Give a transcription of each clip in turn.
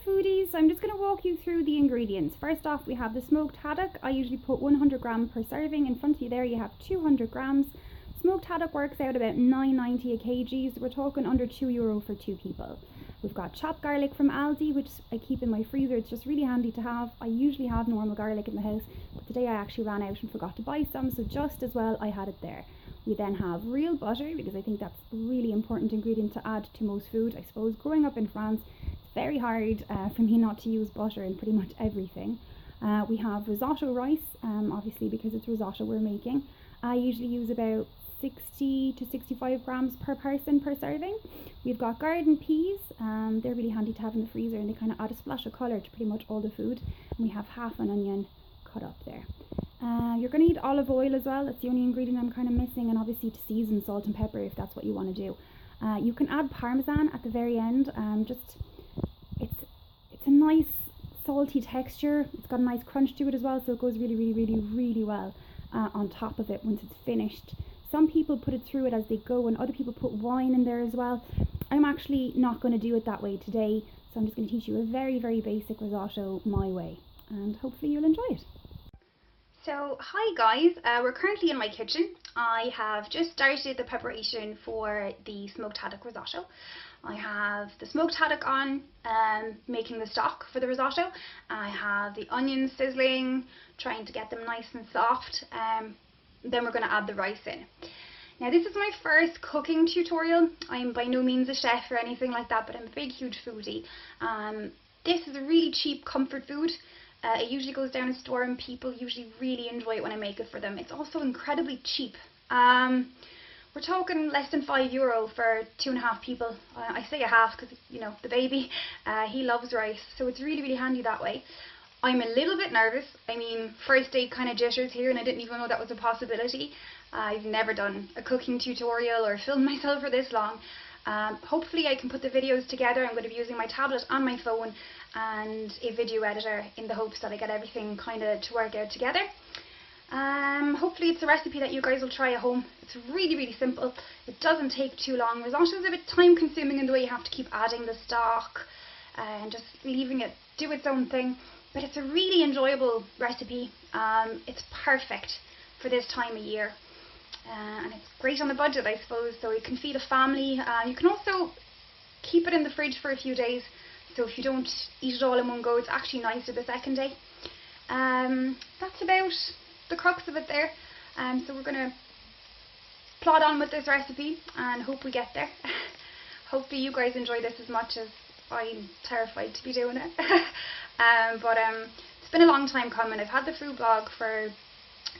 foodies, I'm just going to walk you through the ingredients. First off, we have the smoked haddock. I usually put 100 grams per serving. In front of you there you have 200 grams. Smoked haddock works out about $9.90 a kg, so we're talking under €2 for 2 people. We've got chopped garlic from Aldi, which I keep in my freezer. It's just really handy to have. I usually have normal garlic in the house, but today I actually ran out and forgot to buy some, so just as well I had it there. We then have real butter, because I think that's a really important ingredient to add to most food. I suppose growing up in France, it's very hard for me not to use butter in pretty much everything. We have risotto rice, obviously because it's risotto we're making. I usually use about 60 to 65 grams per person per serving. We've got garden peas, they're really handy to have in the freezer and they kind of add a splash of colour to pretty much all the food. And we have half an onion cut up there. You're going to need olive oil as well. That's the only ingredient I'm kind of missing, and obviously to season salt and pepper if that's what you want to do. You can add parmesan at the very end. It's a nice salty texture. It's got a nice crunch to it as well, so it goes really well on top of it once it's finished. Some people put it through it as they go, and other people put wine in there as well. I'm actually not going to do it that way today, so I'm just going to teach you a very basic risotto my way, and hopefully you'll enjoy it. So hi guys, we're currently in my kitchen. I have just started the preparation for the smoked haddock risotto. I have the smoked haddock on, making the stock for the risotto. I have the onions sizzling, trying to get them nice and soft. Then we're going to add the rice in. Now this is my first cooking tutorial. I'm by no means a chef or anything like that, but I'm a big huge foodie. This is a really cheap comfort food. It usually goes down a store and people usually really enjoy it when I make it for them. It's also incredibly cheap. We're talking less than €5 for 2.5 people. I say a half because, you know, the baby, he loves rice, so it's really handy that way. I'm a little bit nervous. I mean, first day kind of jitters here, and I didn't even know that was a possibility. I've never done a cooking tutorial or filmed myself for this long. Hopefully I can put the videos together. I'm going to be using my tablet and my phone and a video editor in the hopes that I get everything kind of to work out together. Hopefully it's a recipe that you guys will try at home. It's really simple. It doesn't take too long. Risotto is a bit time consuming in the way you have to keep adding the stock and just leaving it do its own thing. But it's a really enjoyable recipe. It's perfect for this time of year. And it's great on the budget, I suppose, so you can feed a family. You can also keep it in the fridge for a few days, so if you don't eat it all in one go, it's actually nicer the second day. That's about the crux of it there. So we're going to plod on with this recipe and hope we get there. Hopefully you guys enjoy this as much as I'm terrified to be doing it. It's been a long time coming. I've had the food blog for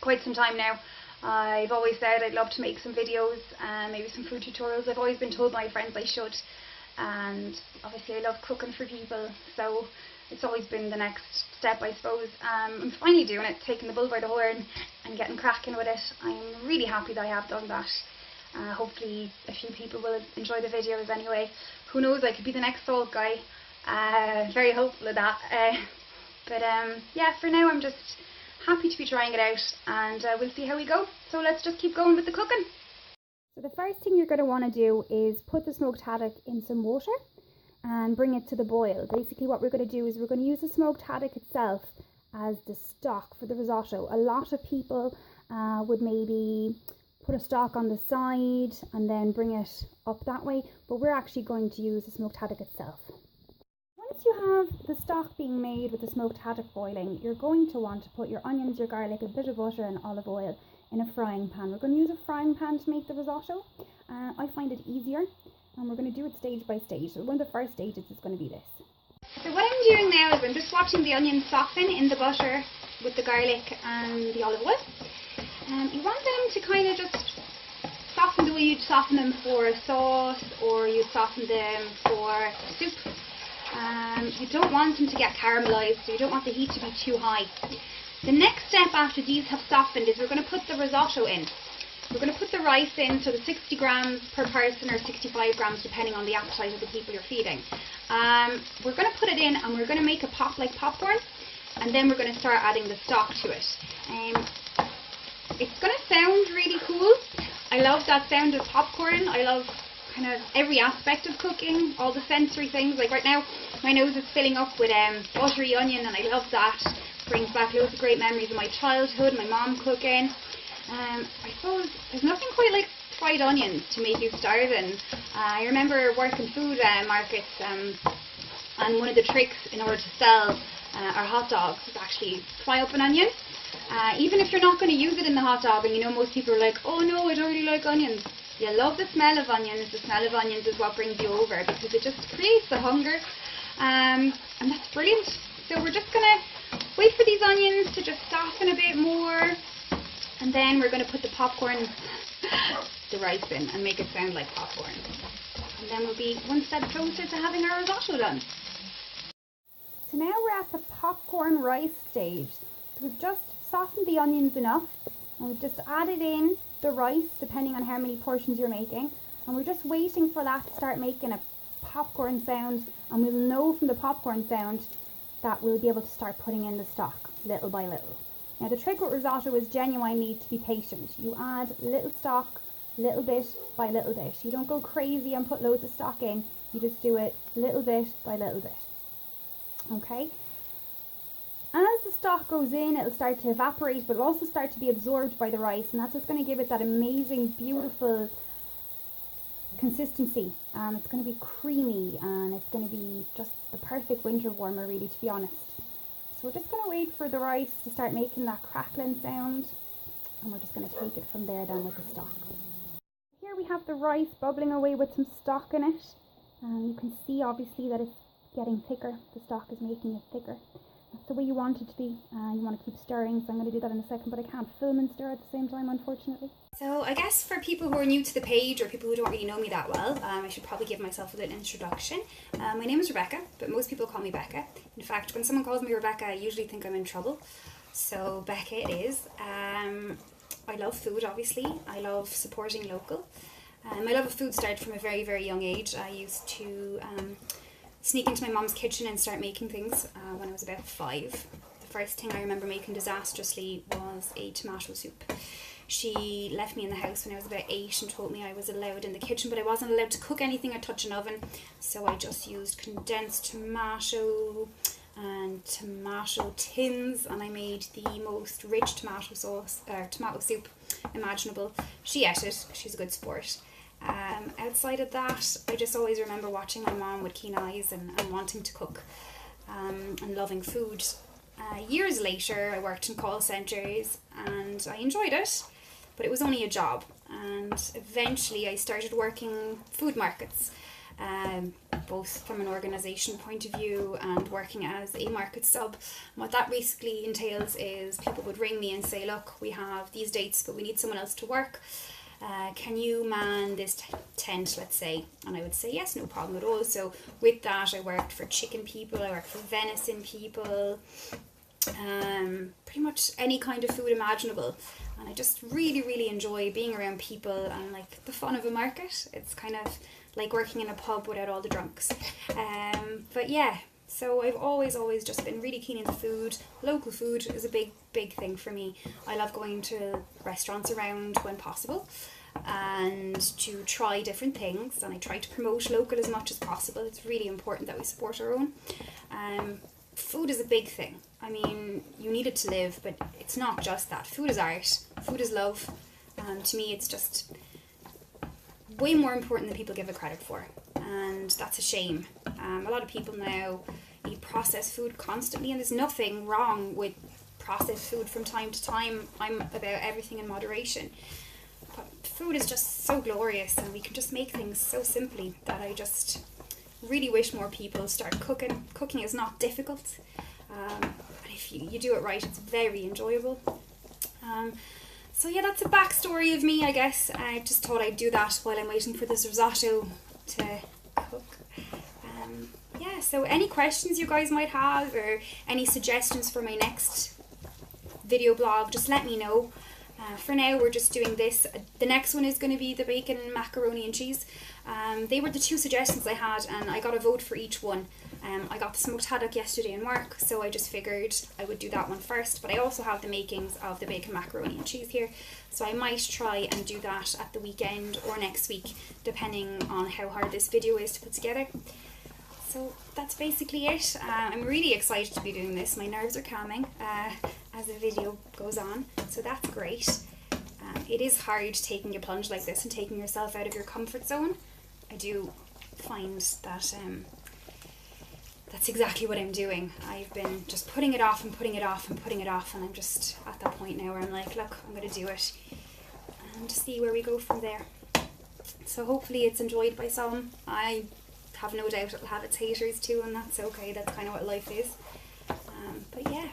quite some time now. I've always said I'd love to make some videos, maybe some food tutorials. I've always been told by my friends I should, and obviously I love cooking for people, so it's always been the next step, I suppose. I'm finally doing it, taking the bull by the horn and getting cracking with it. I'm really happy that I have done that. Hopefully a few people will enjoy the videos anyway. Who knows, I could be the next salt guy. Very hopeful of that. Yeah, for now I'm just happy to be trying it out, and we'll see how we go. So let's just keep going with the cooking. So the first thing you're going to want to do is put the smoked haddock in some water and bring it to the boil. Basically what we're going to do is we're going to use the smoked haddock itself as the stock for the risotto. A lot of people would maybe put a stock on the side and then bring it up that way, but we're actually going to use the smoked haddock itself. Once you have the stock being made with the smoked haddock boiling, you're going to want to put your onions, your garlic, a bit of butter and olive oil in a frying pan. We're going to use a frying pan to make the risotto. I find it easier, and we're going to do it stage by stage. So one of the first stages is going to be this. So what I'm doing now is I'm just watching the onions soften in the butter with the garlic and the olive oil. You want them to kind of just soften the way you'd soften them for a sauce, or you'd soften them for a soup. You don't want them to get caramelized, so you don't want the heat to be too high. The next step after these have softened is we're going to put the risotto in. We're going to put the rice in, so the 60 grams per person or 65 grams depending on the appetite of the people you're feeding. We're going to put it in and we're going to make a pop like popcorn, and then we're going to start adding the stock to it. It's going to sound really cool. I love that sound of popcorn. I love kind of every aspect of cooking, all the sensory things. Like right now, my nose is filling up with buttery onion, and I love that. Brings back loads of great memories of my childhood, my mom cooking. I suppose there's nothing quite like fried onions to make you starving. I remember working food markets, and one of the tricks in order to sell our hot dogs is actually fry up an onion. Even if you're not going to use it in the hot dog, and you know most people are like, oh no, I don't really like onions. You love the smell of onions. The smell of onions is what brings you over, because it just creates the hunger, and that's brilliant. So we're just going to wait for these onions to just soften a bit more, and then we're going to put the popcorn, the rice in, and make it sound like popcorn. And then we'll be one step closer to having our risotto done. So now we're at the popcorn rice stage. So we've just softened the onions enough, and we've just added in the rice depending on how many portions you're making, and we're just waiting for that to start making a popcorn sound, and we'll know from the popcorn sound that we'll be able to start putting in the stock little by little. Now the trick with risotto is genuinely to be patient. You add little stock, little bit by little bit. You don't go crazy and put loads of stock in, you just do it little bit by little bit. Okay? As the stock goes in, it'll start to evaporate, but it'll also start to be absorbed by the rice, and that's what's going to give it that amazing, beautiful consistency. It's going to be creamy, and it's going to be just the perfect winter warmer, really, to be honest. So we're just going to wait for the rice to start making that crackling sound, and we're just going to take it from there then with the stock. Here we have the rice bubbling away with some stock in it, and you can see obviously that it's getting thicker. The stock is making it thicker. That's the way you want it to be. You want to keep stirring, so I'm going to do that in a second, but I can't film and stir at the same time, unfortunately. So I guess for people who are new to the page, or people who don't really know me that well, I should probably give myself a little introduction. My name is Rebecca, but most people call me Becca. In fact, when someone calls me Rebecca, I usually think I'm in trouble. So Becca it is. I love food, obviously. I love supporting local. My love of food started from a very, very young age. I used to sneak into my mom's kitchen and start making things when I was about 5. The first thing I remember making disastrously was a tomato soup. She left me in the house when I was about 8 and told me I was allowed in the kitchen, but I wasn't allowed to cook anything or touch an oven, so I just used condensed tomato and tomato tins, and I made the most rich tomato soup imaginable. She ate it, she's a good sport. Outside of that, I just always remember watching my mom with keen eyes and wanting to cook and loving food. Years later, I worked in call centres and I enjoyed it, but it was only a job. And eventually I started working food markets, both from an organisation point of view and working as a market sub. And what that basically entails is people would ring me and say, look, we have these dates, but we need someone else to work. Can you man this tent, let's say? And I would say yes, no problem at all. So with that, I worked for chicken people, I worked for venison people, pretty much any kind of food imaginable. And I just really, really enjoy being around people and like the fun of a market. It's kind of like working in a pub without all the drunks. But yeah, so I've always just been really keen into food. Local food is a big thing for me. I love going to restaurants around when possible and to try different things, and I try to promote local as much as possible. It's really important that we support our own. Food is a big thing. I mean, you need it to live, but it's not just that. Food is art. Food is love. To me, it's just way more important than people give it credit for, and that's a shame. A lot of people now eat processed food constantly, and there's nothing wrong with processed food from time to time. I'm about everything in moderation, but food is just so glorious, and we can just make things so simply that I just really wish more people start cooking. Cooking is not difficult, and if you do it right, it's very enjoyable. So yeah, that's a backstory of me, I guess. I just thought I'd do that while I'm waiting for this risotto to cook. Yeah, so any questions you guys might have, or any suggestions for my next video blog, just let me know. For now, we're just doing this. The next one is going to be the bacon, macaroni and cheese. They were the 2 suggestions I had, and I got a vote for each one. I got the smoked haddock yesterday in work, so I just figured I would do that one first. But I also have the makings of the bacon macaroni and cheese here, so I might try and do that at the weekend or next week, depending on how hard this video is to put together. So that's basically it. I'm really excited to be doing this. My nerves are calming as the video goes on, so that's great. It is hard taking a plunge like this and taking yourself out of your comfort zone. I do find that that's exactly what I'm doing. I've been just putting it off and putting it off and putting it off, and I'm just at that point now where I'm like, look, I'm going to do it and see where we go from there. So hopefully it's enjoyed by some. I have no doubt it'll have its haters too, and that's okay. That's kind of what life is. But yeah.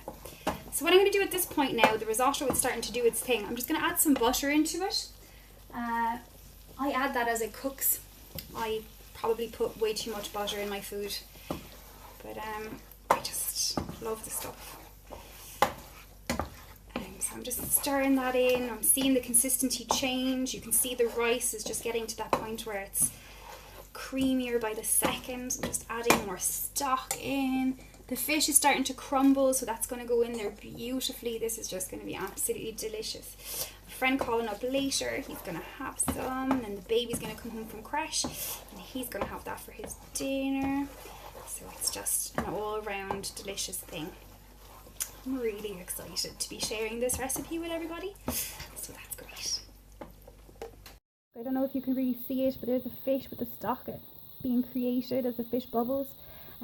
So what I'm going to do at this point now, the risotto is starting to do its thing. I'm just going to add some butter into it. I add that as it cooks. I probably put way too much butter in my food, but I just love the stuff. So I'm just stirring that in. I'm seeing the consistency change. You can see the rice is just getting to that point where it's creamier by the second. I'm just adding more stock in. The fish is starting to crumble, so that's going to go in there beautifully. This is just going to be absolutely delicious. A friend calling up later, he's going to have some, and then the baby's going to come home from creche, and he's going to have that for his dinner. So it's just an all-round delicious thing. I'm really excited to be sharing this recipe with everybody, so that's great. I don't know if you can really see it, but there's a fish with the stock being created as the fish bubbles.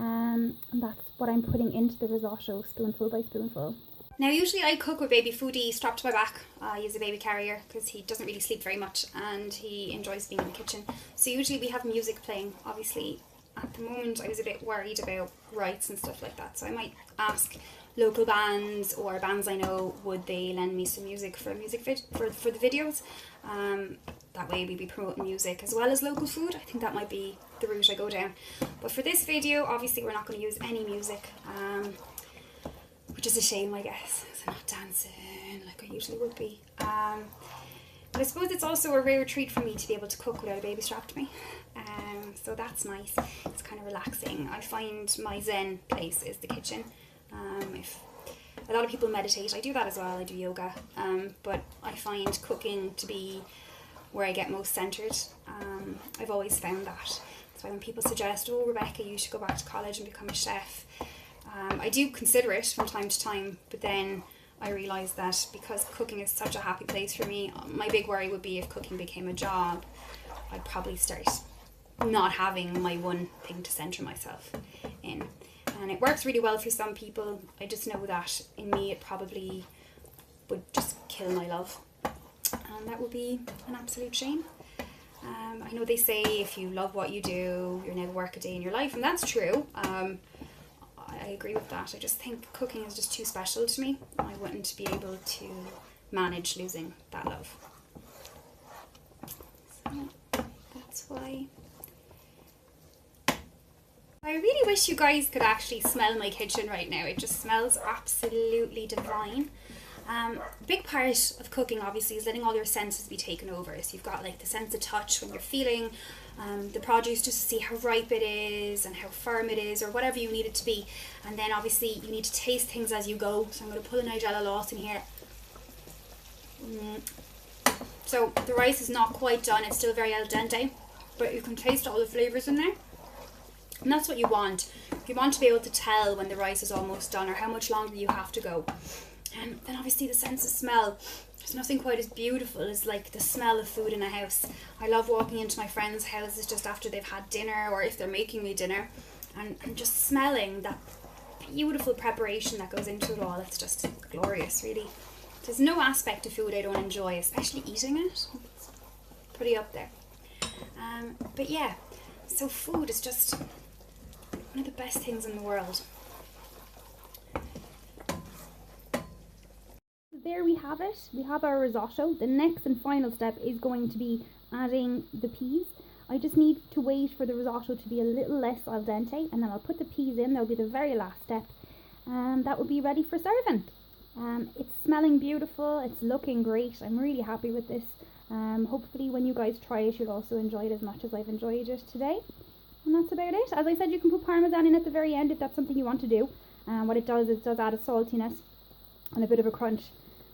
And that's what I'm putting into the risotto, spoonful by spoonful. Now usually I cook with baby foodie strapped to my back. I use a baby carrier because he doesn't really sleep very much and he enjoys being in the kitchen. So usually we have music playing. Obviously at the moment I was a bit worried about rights and stuff like that, so I might ask local bands or bands I know, would they lend me some music for for the videos. That way we'd be promoting music as well as local food. I think that might be the route I go down. But for this video, obviously we're not going to use any music, which is a shame, I guess, because I'm not dancing like I usually would be. But I suppose it's also a rare treat for me to be able to cook without a baby strapped to me. So that's nice. It's kind of relaxing. I find my zen place is the kitchen. If a lot of people meditate, I do that as well. I do yoga, but I find cooking to be where I get most centered. I've always found that. That's why when people suggest, oh Rebecca, you should go back to college and become a chef, I do consider it from time to time, but then I realise that because cooking is such a happy place for me, my big worry would be if cooking became a job, I'd probably start not having my one thing to centre myself in. And it works really well for some people. I just know that in me it probably would just kill my love, and that would be an absolute shame. I know they say if you love what you do, you'll never work a day in your life, and that's true. I agree with that. I just think cooking is just too special to me. I wouldn't be able to manage losing that love. So that's why. I really wish you guys could actually smell my kitchen right now. It just smells absolutely divine. A big part of cooking obviously is letting all your senses be taken over. So you've got like the sense of touch when you're feeling the produce, just to see how ripe it is and how firm it is or whatever you need it to be. And then obviously you need to taste things as you go. So I'm going to pull a Nigella Lawson here. So the rice is not quite done, it's still very al dente, but you can taste all the flavours in there. And that's what you want. You want to be able to tell when the rice is almost done or how much longer you have to go. And then obviously the sense of smell. There's nothing quite as beautiful as like the smell of food in a house. I love walking into my friends' houses just after they've had dinner or if they're making me dinner and just smelling that beautiful preparation that goes into it all. It's just glorious, really. There's no aspect of food I don't enjoy, especially eating it. It's pretty up there. But yeah, so food is just one of the best things in the world. There we have it. We have our risotto. The next and final step is going to be adding the peas. I just need to wait for the risotto to be a little less al dente, and then I'll put the peas in. That'll be the very last step, and that will be ready for serving. It's smelling beautiful. It's looking great. I'm really happy with this. Hopefully when you guys try it, you'll also enjoy it as much as I've enjoyed it today. And that's about it. As I said, you can put parmesan in at the very end if that's something you want to do. What it does is it does add a saltiness and a bit of a crunch,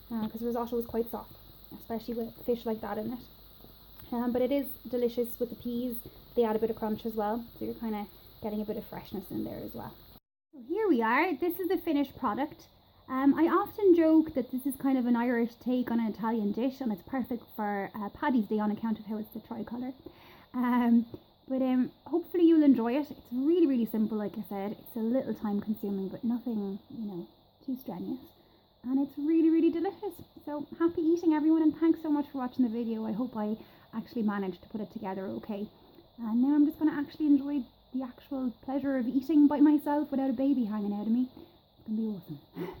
because risotto is quite soft, especially with fish like that in it. But it is delicious with the peas. They add a bit of crunch as well, so you're kind of getting a bit of freshness in there as well. So here we are. This is the finished product. I often joke that this is kind of an Irish take on an Italian dish, and it's perfect for Paddy's Day on account of how it's the tricolour. But hopefully you'll enjoy it. It's really, really simple, like I said. It's a little time consuming, but nothing, too strenuous. And it's really, really delicious. So happy eating, everyone, and thanks so much for watching the video. I hope I actually managed to put it together okay. And now I'm just going to actually enjoy the actual pleasure of eating by myself without a baby hanging out of me. It's going to be awesome.